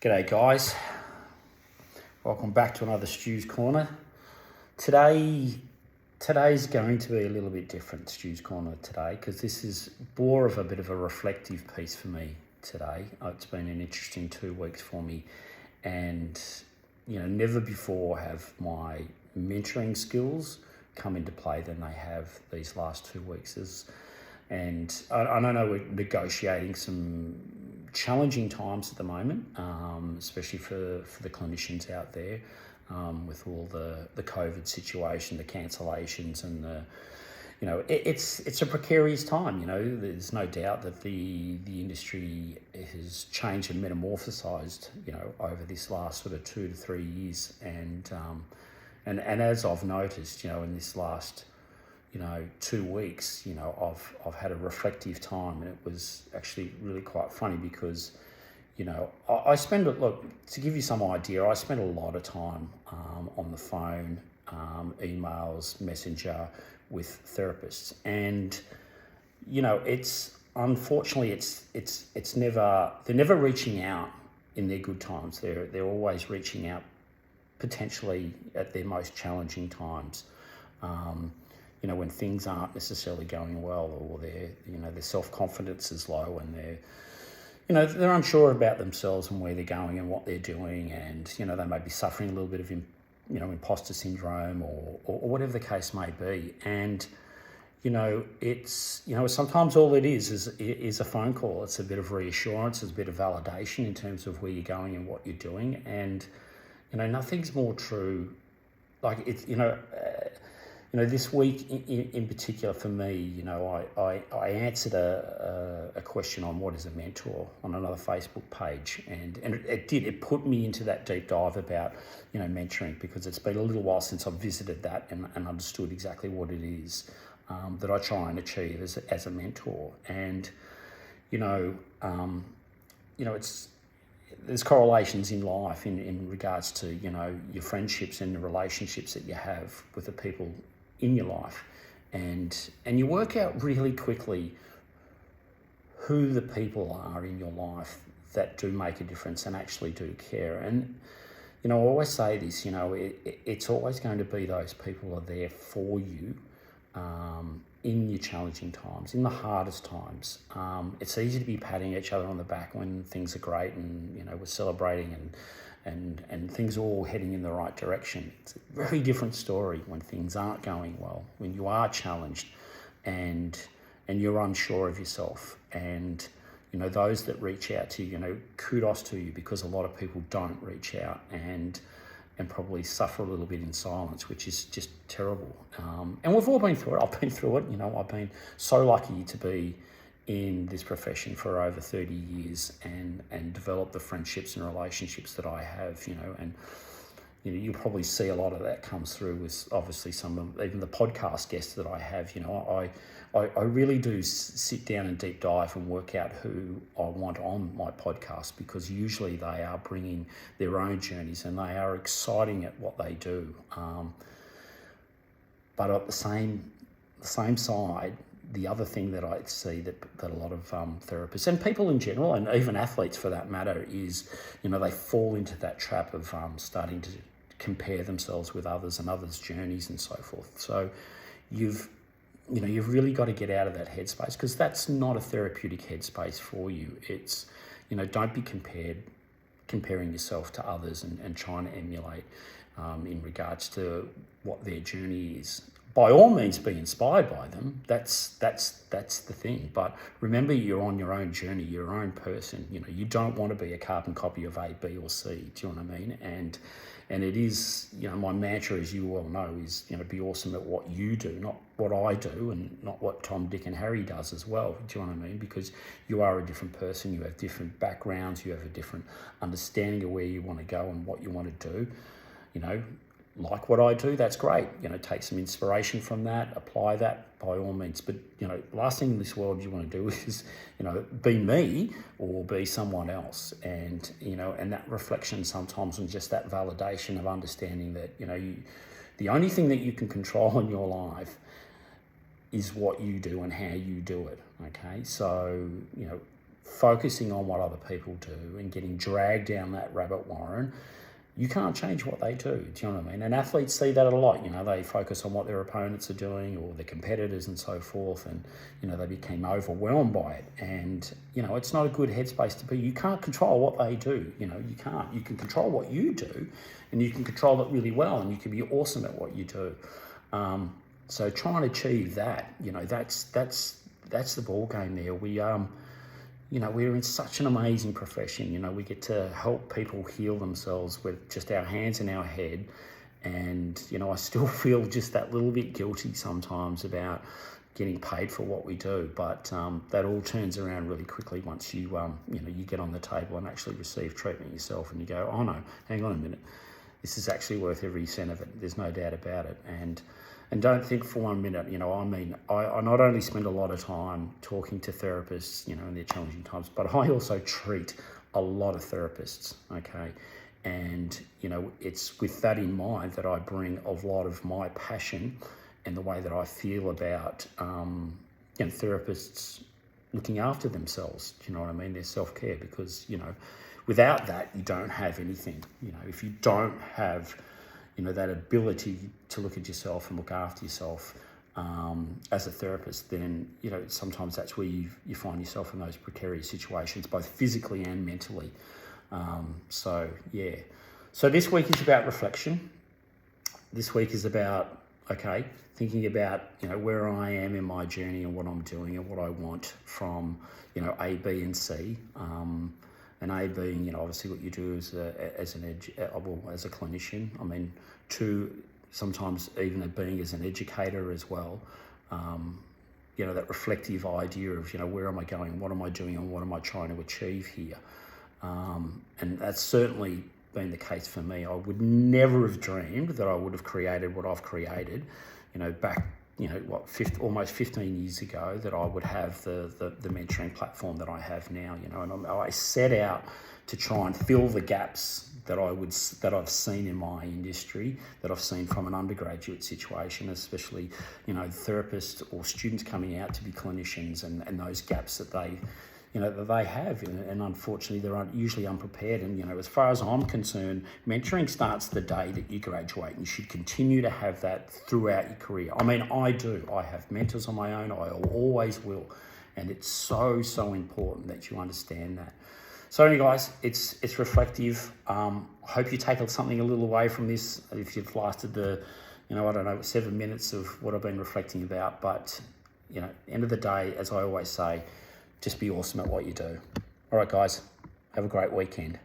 G'day guys, welcome back to another Stu's Corner. Today's going to be a little bit different, Stu's Corner today, because this is more of a bit of a reflective piece for me today. It's been an interesting 2 weeks for me, and never before have my mentoring skills come into play than they have these last 2 weeks. And I know we're negotiating some challenging times at the moment, especially for the clinicians out there, with all the COVID situation, the cancellations, and it's a precarious time. There's no doubt that the industry has changed and metamorphosized, over this last sort of 2 to 3 years, and as I've noticed, in this last 2 weeks, I've had a reflective time, and it was actually really quite funny because, I spend, look, to give you some idea, I spend a lot of time on the phone, emails, messenger with therapists, and it's unfortunately it's never, they're never reaching out in their good times. They're always reaching out potentially at their most challenging times. When things aren't necessarily going well, or their self-confidence is low, and they're unsure about themselves and where they're going and what they're doing, and they may be suffering a little bit of imposter syndrome, or whatever the case may be. And it's sometimes all it is a phone call. It's a bit of reassurance, it's a bit of validation in terms of where you're going and what you're doing. And nothing's more true. Like it's this week in particular for me, I answered a question on what is a mentor on another Facebook page, and it put me into that deep dive about mentoring, because it's been a little while since I've visited that and understood exactly what it is that I try and achieve as a mentor. And it's, there's correlations in life in regards to your friendships and the relationships that you have with the people in your life, and you work out really quickly who the people are in your life that do make a difference and actually do care. And I always say this, it's always going to be those people are there for you in your challenging times, in the hardest times. It's easy to be patting each other on the back when things are great, and we're celebrating and things are all heading in the right direction. It's a very different story when things aren't going well, when you are challenged and you're unsure of yourself. And those that reach out to you, kudos to you, because a lot of people don't reach out and probably suffer a little bit in silence, which is just terrible. And we've all been through it. I've been through it. I've been so lucky to be in this profession for over 30 years and develop the friendships and relationships that I have, and you'll probably see a lot of that comes through with obviously some of even the podcast guests that I have. I really do sit down and deep dive and work out who I want on my podcast, because usually they are bringing their own journeys and they are exciting at what they do. But at the same side, the other thing that I see that a lot of therapists and people in general, and even athletes for that matter, is they fall into that trap of starting to compare themselves with others and others' journeys and so forth. So you've really got to get out of that headspace, because that's not a therapeutic headspace for you. It's don't be comparing yourself to others and trying to emulate in regards to what their journey is. By all means, be inspired by them. That's the thing. But remember, you're on your own journey, your own person. You don't want to be a carbon copy of A, B, or C. Do you know what I mean? And it is, my mantra, as you well know, is be awesome at what you do, not what I do, and not what Tom, Dick, and Harry does as well. Do you know what I mean? Because you are a different person. You have different backgrounds. You have a different understanding of where you want to go and what you want to do. Like what I do, that's great. Take some inspiration from that, apply that by all means. But, last thing in this world you want to do is, be me or be someone else. And, and that reflection sometimes, and just that validation of understanding that, the only thing that you can control in your life is what you do and how you do it. Okay. So, focusing on what other people do and getting dragged down that rabbit warren, you can't change what they do. Do you know what I mean? And athletes see that a lot. They focus on what their opponents are doing or their competitors and so forth, and they became overwhelmed by it. And it's not a good headspace to be. You can't control what they do. You can't. You can control what you do, and you can control it really well, and you can be awesome at what you do. So try and achieve that. That's the ball game there. We're in such an amazing profession. We get to help people heal themselves with just our hands and our head. And, I still feel just that little bit guilty sometimes about getting paid for what we do. But that all turns around really quickly once you get on the table and actually receive treatment yourself, and you go, oh no, hang on a minute. This is actually worth every cent of it. There's no doubt about it. And don't think for 1 minute, I not only spend a lot of time talking to therapists, in their challenging times, but I also treat a lot of therapists, okay? And, it's with that in mind that I bring a lot of my passion and the way that I feel about, therapists looking after themselves, do you know what I mean? Their self-care, because, without that, you don't have anything. If you don't have that ability to look at yourself and look after yourself as a therapist, then, sometimes that's where you find yourself in those precarious situations, both physically and mentally. So this week is about reflection. This week is about, thinking about, where I am in my journey and what I'm doing and what I want from, A, B, and C. And A being, obviously what you do as a clinician. I mean, 2, sometimes even being as an educator as well. That reflective idea of, where am I going, what am I doing, and what am I trying to achieve here? And that's certainly been the case for me. I would never have dreamed that I would have created what I've created, back, almost 15 years ago, that I would have the mentoring platform that I have now, and I set out to try and fill the gaps that I've seen in my industry, that I've seen from an undergraduate situation, especially, therapists or students coming out to be clinicians, and those gaps that they have, and unfortunately they're usually unprepared. And as far as I'm concerned, mentoring starts the day that you graduate, and you should continue to have that throughout your career. I mean, I do. I have mentors on my own. I always will, and it's so important that you understand that. So anyway, guys, it's reflective. I hope you take something a little away from this. If you've lasted the 7 minutes of what I've been reflecting about, but end of the day, as I always say, just be awesome at what you do. All right, guys, have a great weekend.